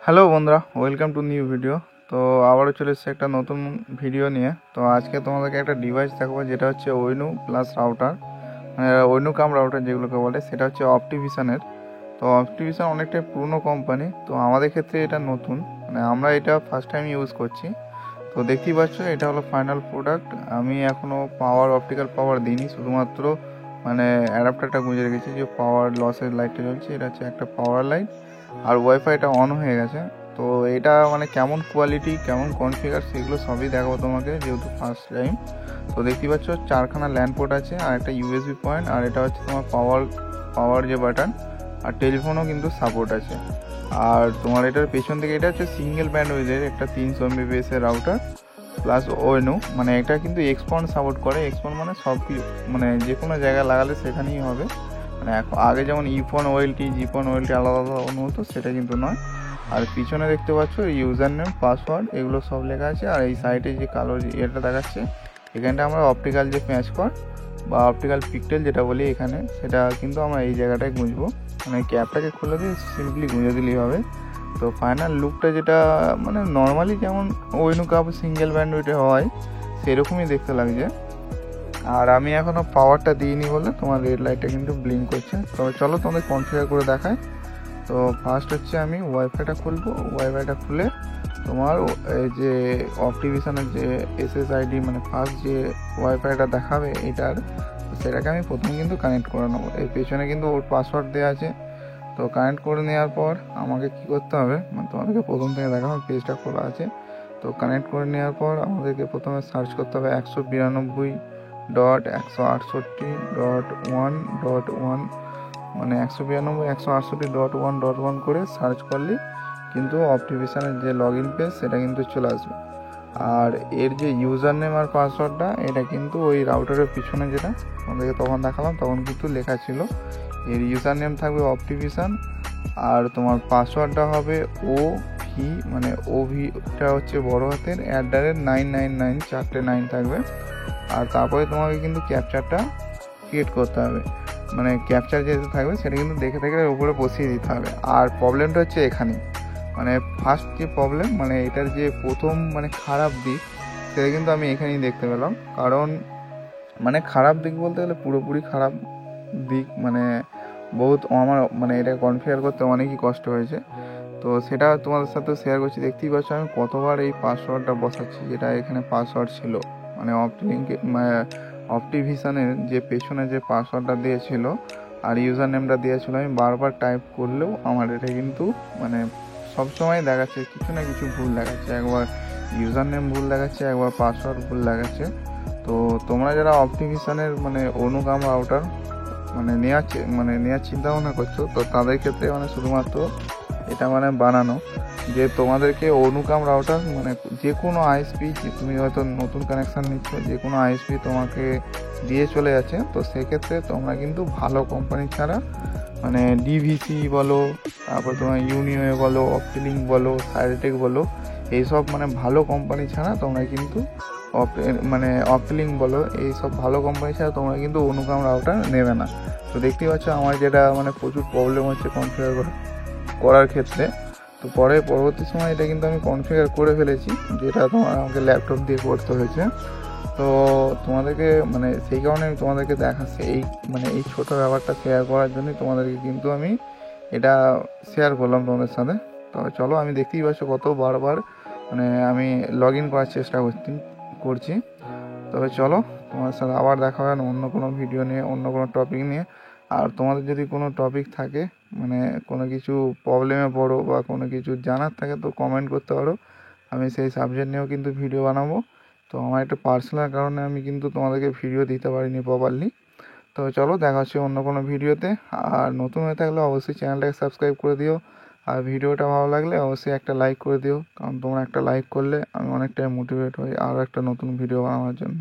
Hello বন্ধুরা, welcome to new video. তো আবারও চলে এসেছে একটা নতুন ভিডিও নিয়ে। তো আজকে তোমাদেরকে একটা ডিভাইস দেখাবো, যেটা হচ্ছে ওইনু প্লাস রাউটার, মানে ওইনু কাম রাউটার যেগুলোকে বলে। সেটা হচ্ছে অপটিভিশনের। তো অপটিভিশন অনেকটাই পুরনো কোম্পানি, তো আমাদের ক্ষেত্রে এটা নতুন, মানে আমরা এটা ফার্স্ট টাইম ইউজ করছি। তো দেখতেই পাচ্ছ, এটা হলো ফাইনাল প্রোডাক্ট। আমি এখনও অপটিক্যাল পাওয়ার দিইনি, শুধুমাত্র মানে অ্যাডাপ্টারটা গুঁজে রেখেছি যে পাওয়ার লসের লাইটটা জ্বলছে। এটা হচ্ছে একটা পাওয়ার লাইট, আর ওয়াইফাইটা অন হয়ে গেছে। তো এটা মানে কেমন কোয়ালিটি, কেমন কনফিগার, সেগুলো সবই দেখাবো তোমাকে, যেহেতু ফার্স্ট টাইম। তো দেখতেই পাচ্ছ, 4খানা ল্যান্ড পোর্ট আছে, আর একটা ইউএসবি পয়েন্ট, আর এটা হচ্ছে তোমার পাওয়ার যে বাটন, আর টেলিফোনও কিন্তু সাপোর্ট আছে। আর তোমার এটার পেছন থেকে এটা হচ্ছে সিঙ্গেল ব্যান্ডউইথের একটা 300 MBPS এর রাউটার প্লাস ওএনও, মানে এটা কিন্তু এক্সপন্ড সাপোর্ট করে। এক্সপন্ড মানে সব কিছু, মানে যে কোনো জায়গায় লাগালে সেখানেই হবে। মানে আগে যেমন ইফোন ওয়েলটি, জিফোন ওয়েলটি আলাদা আলাদা হতো, সেটা কিন্তু নয়। আর পিছনে দেখতে পাচ্ছ ইউজার নেম, পাসওয়ার্ড, এগুলো সব লেখা আছে। আর এই সাইডে যে কালো এটা দেখাচ্ছে, এখানটা আমরা অপটিক্যাল যে প্যাঁচ কর বা অপটিক্যাল পিকটেল যেটা বলি এখানে, সেটা কিন্তু আমরা এই জায়গাটায় গুঁজবো। মানে ক্যাপটাকে খুলে দিয়ে সিম্পলি গুঁজে দিলেই হবে। তো ফাইনাল লুকটা যেটা মানে নর্মালি যেমন ওইনু কাপ সিঙ্গেল ব্যান্ডউইথে হয়, সেরকমই দেখতে লাগছে। আর আমি এখনও পাওয়ারটা দিইনি বলে তোমার রেড লাইটটা কিন্তু ব্লিঙ্ক করছে। তবে চলো তোমাদের কনফিগার করে দেখায়। তো ফার্স্ট হচ্ছে আমি ওয়াইফাইটা খুলবো। ওয়াইফাইটা খুলে তোমার এই যে অপটিভিশনের যে SSID, মানে ফার্স্ট যে ওয়াইফাইটা দেখাবে এটার, সেটাকে আমি প্রথম কিন্তু কানেক্ট করে নেবো। এর পেছনে কিন্তু ওর পাসওয়ার্ড দেওয়া আছে। তো কানেক্ট করে নেওয়ার পর আমাকে কি করতে হবে, মানে তোমাদেরকে প্রথম থেকে দেখাবো, পেজটা খোলা আছে। তো কানেক্ট করে নেওয়ার পর আমাদেরকে প্রথমে সার্চ করতে হবে 192.168.1.1, মানে 192.168.1.1 করে সার্চ করলেই কিন্তু অপটিভিশনের যে লগ ইন পেজ, সেটা কিন্তু চলে আসবে। আর এর যে ইউজার নেম আর পাসওয়ার্ডটা, এটা কিন্তু ওই রাউটারের পিছনে যেটা আমাদেরকে তখন দেখালাম, তখন কিন্তু লেখা ছিল। এর ইউজার নেম থাকবে অপটিভিশন, আর তোমার পাসওয়ার্ডটা হবে OV, মানে OVটা হচ্ছে বড় হাতের, @999, 4টে 9 থাকবে। আর তারপরে তোমাকে কিন্তু ক্যাপচারটা ক্রিয়েট করতে হবে, মানে ক্যাপচার যেটা থাকবে সেটা কিন্তু দেখে দেখে উপরে বসিয়ে দিতে হবে। আর প্রবলেমটা হচ্ছে এখানেই, মানে ফার্স্ট যে প্রবলেম, মানে এটার যে প্রথম মানে খারাপ দিক, সেটা কিন্তু আমি এখানেই দেখতে পেলাম। কারণ মানে খারাপ দিক বলতে গেলে পুরোপুরি খারাপ দিক, মানে বহুত আমার মানে এটা কনফিগার করতে অনেকই কষ্ট হয়েছে। তো সেটা তোমাদের সাথে শেয়ার করছি। দেখতেই পাচ্ছ আমি কতবার এই পাসওয়ার্ডটা বসাচ্ছি, যেটা এখানে পাসওয়ার্ড ছিল, মানে অপটিভিশনের যে পেছনে যে পাসওয়ার্ডটা দিয়েছিল আর ইউজার নেমটা দিয়েছিল, আমি বারবার টাইপ করলেও আমার এটা কিন্তু মানে সবসময় দেখাচ্ছে কিছু না কিছু ভুল দেখাচ্ছে। একবার ইউজার নেম ভুল দেখাচ্ছে, একবার পাসওয়ার্ড ভুল দেখাচ্ছে। তো তোমরা যারা অপটিভিশনের মানে অনুগাম রাউটার মানে নেওয়ার চিন্তা ভাবনা করছো, তো তাদের ক্ষেত্রে মানে শুধুমাত্র এটা মানে বানানো, যে তোমাদেরকে অনুকাম রাউটার মানে যে কোনো আইএসপি, তুমি হয়তো নতুন কানেকশান নিচ্ছ, যে কোনো আইএসপি তোমাকে দিয়ে চলে যাচ্ছে, তো সেক্ষেত্রে তোমরা কিন্তু ভালো কোম্পানি ছাড়া, মানে ডিভিসি বলো, তারপর তোমার ইউনিওয়ে বলো, অপটিলিঙ্ক বলো, সাইরেটেক বলো, এইসব মানে ভালো কোম্পানি ছাড়া তোমরা কিন্তু মানে অপটিলিঙ্ক বলো, এইসব ভালো কোম্পানি ছাড়া তোমরা কিন্তু অনুকাম রাউটার নেবে না। তো দেখতেই পাচ্ছ আমার যেটা মানে প্রচুর প্রবলেম হচ্ছে কনফিগার করার ক্ষেত্রে। তো পরবর্তী সময় এটা কিন্তু আমি কনফিগার করে ফেলেছি, যেটা তোমার আমাকে ল্যাপটপ দিয়ে করতে হয়েছে। তো তোমাদেরকে মানে সেই কারণে আমি তোমাদেরকে দেখাচ্ছি, এই ছোটো ব্যাপারটা শেয়ার করার জন্যই তোমাদেরকে কিন্তু আমি এটা শেয়ার করলাম তোমাদের সাথে। তবে চলো, আমি দেখতেই পাচ্ছ কত বারবার মানে আমি লগ ইন করার চেষ্টা করছি। তবে চলো, তোমার সাথে আবার দেখা হয় অন্য কোনো ভিডিও নিয়ে, অন্য কোনো টপিক নিয়ে। আর তোমাদের যদি কোনো টপিক থাকে, মানে কোনো কিছু প্রবলেমে পড়ো বা কোনো কিছু জানার থাকে, তো কমেন্ট করতে পারো। আমি সেই সাবজেক্ট নিয়েও কিন্তু ভিডিও বানাবো। তো আমার একটা পার্সোনাল কারণে আমি কিন্তু তোমাদেরকে ভিডিও দিতে পারিনি প্রপারলি। তো চলো, দেখা হচ্ছে অন্য কোনো ভিডিওতে। আর নতুন হয়ে থাকলে অবশ্যই চ্যানেলটাকে সাবস্ক্রাইব করে দিও। আর ভিডিওটা ভালো লাগলে অবশ্যই একটা লাইক করে দিও, কারণ তোমরা একটা লাইক করলে আমি অনেকটাই মোটিভেট হই আরও একটা নতুন ভিডিও বানানোর জন্য।